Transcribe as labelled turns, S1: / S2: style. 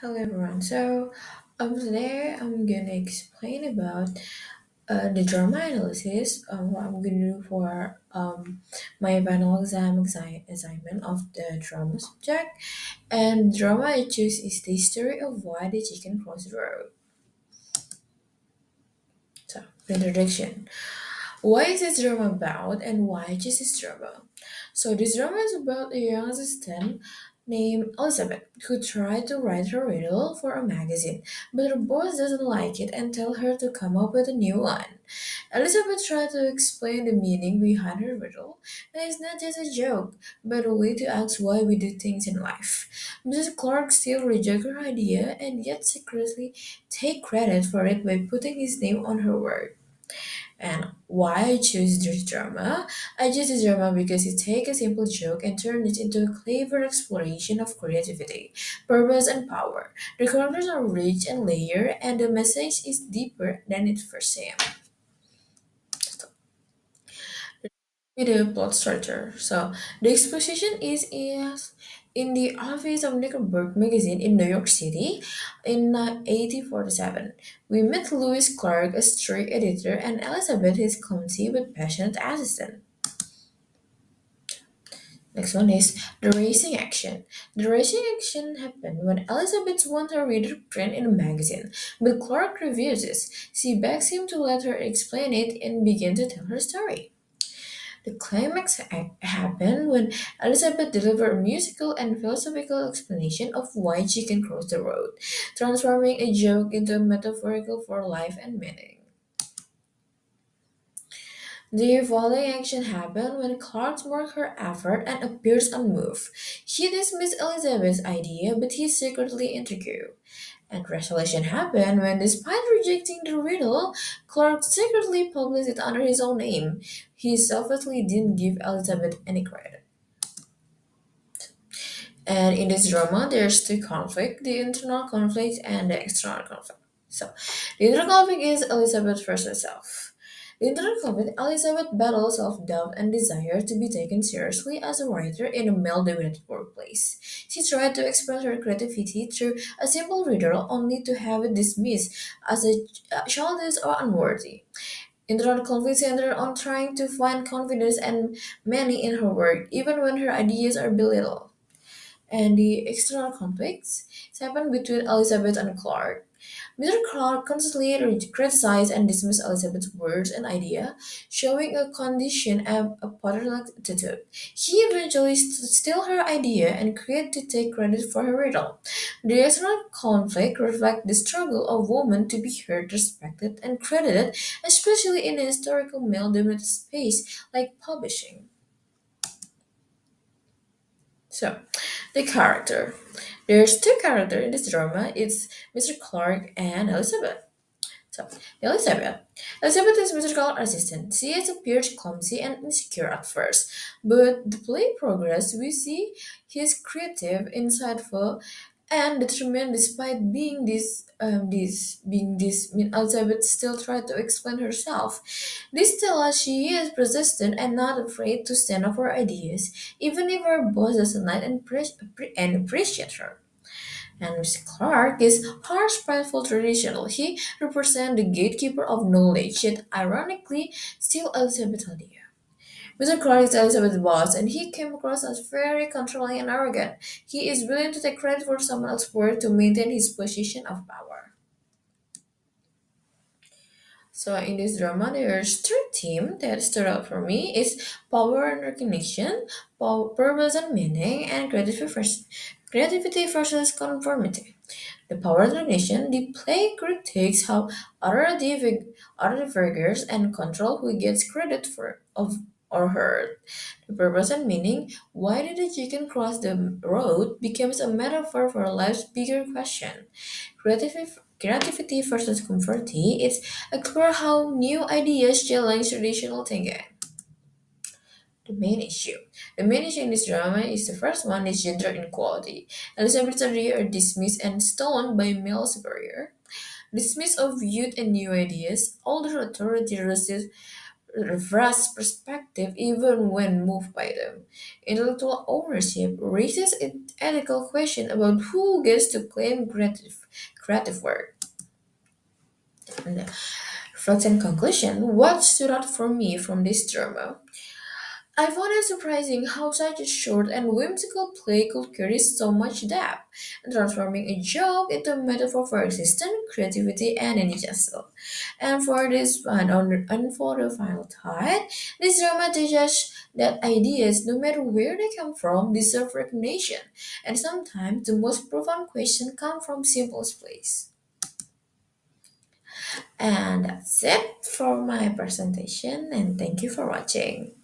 S1: Hello everyone. Today I'm gonna explain about the drama analysis. What I'm gonna do for my final assignment of the drama subject. And drama I choose is the story of why the chicken crossed the road. So, the introduction. Why is this drama about and why just this drama? So this drama is about a young assistant named Elizabeth who tried to write her riddle for a magazine, but her boss doesn't like it and tell her to come up with a new one. Elizabeth tried to explain the meaning behind her riddle, and it's not just a joke, but a way to ask why we do things in life. Mrs. Clark still rejects her idea and yet secretly take credit for it by putting his name on her work. And why I choose this drama? I choose this drama because it takes a simple joke and turns it into a clever exploration of creativity, purpose, and power. The characters are rich and layered, and the message is deeper than it first seems. With the plot structure. So the exposition is in the office of Nickelberg magazine in New York City in 1847. We met Louis Clark, a strict editor, and Elizabeth, his clumsy but passionate assistant. Next one is the racing action. The racing action happened when Elizabeth wants her reader print in a magazine, but Clark refuses. She begs him to let her explain it and begin to tell her story. The climax happened when Elizabeth delivered a musical and philosophical explanation of why she can cross the road, transforming a joke into a metaphorical for life and meaning. The following action happened when Clark marked her effort and appears unmoved. He dismissed Elizabeth's idea, but he secretly interviewed. And resolution happened when, despite rejecting the riddle, Clark secretly published it under his own name. He selfishly didn't give Elizabeth any credit. And in this drama, there's two conflict: the internal conflict and the external conflict. So, the internal conflict is Elizabeth versus herself. The internal conflict: Elizabeth battles self-doubt and desire to be taken seriously as a writer in a male-dominated workplace. She tried to express her creativity through a simple riddle only to have it dismissed as a childish or unworthy. Internal conflict centered on trying to find confidence and meaning in her work, even when her ideas are belittled. And the external conflicts happen between Elizabeth and Clark. Mr. Clark constantly criticized and dismissed Elizabeth's words and idea, showing a condition and a paternal attitude. He eventually steal her idea and create to take credit for her riddle. The external conflict reflects the struggle of women to be heard, respected, and credited, especially in a historical male-dominated space like publishing. So, the character. There's two characters in this drama. It's Mr. Clark and Elizabeth. So, Elizabeth. Elizabeth is Mr. Clark's assistant. She is appears clumsy and insecure at first, but the play progress we see he's creative, insightful, and determined despite being this. Elizabeth still tried to explain herself. This tells us she is persistent and not afraid to stand up for ideas, even if her boss doesn't like and appreciate her. And Mr. Clark is harsh, prideful, traditional. He represents the gatekeeper of knowledge, yet ironically, still Elizabeth's idea. Mr. Clark is Elizabeth's boss, and he came across as very controlling and arrogant. He is willing to take credit for someone else's work to maintain his position of power. So in this drama, there's three themes that stood out for me: is power and recognition, purpose and meaning, and creativity versus conformity. The power and recognition, the play critiques how other figures and control who gets credit for of or heard. The purpose and meaning, why did the chicken cross the road, becomes a metaphor for life's bigger question. Creativity versus comforty, it's explore how new ideas challenge traditional thinking. The main issue. The main issue in this drama is the first one is gender inequality. Elizabeth and Ria are dismissed and stoned by male superior. Dismissed of youth and new ideas, older authority reverse perspective even when moved by them. Intellectual ownership raises an ethical question about who gets to claim creative work. And reflection and conclusion, what stood out for me from this drama? I found it surprising how such a short and whimsical play could carry so much depth, transforming a joke into a metaphor for existence, creativity, and injustice. And for this one, and for the final thought, this drama teaches that ideas, no matter where they come from, deserve recognition. And sometimes the most profound questions come from simplest place. And that's it for my presentation, and thank you for watching.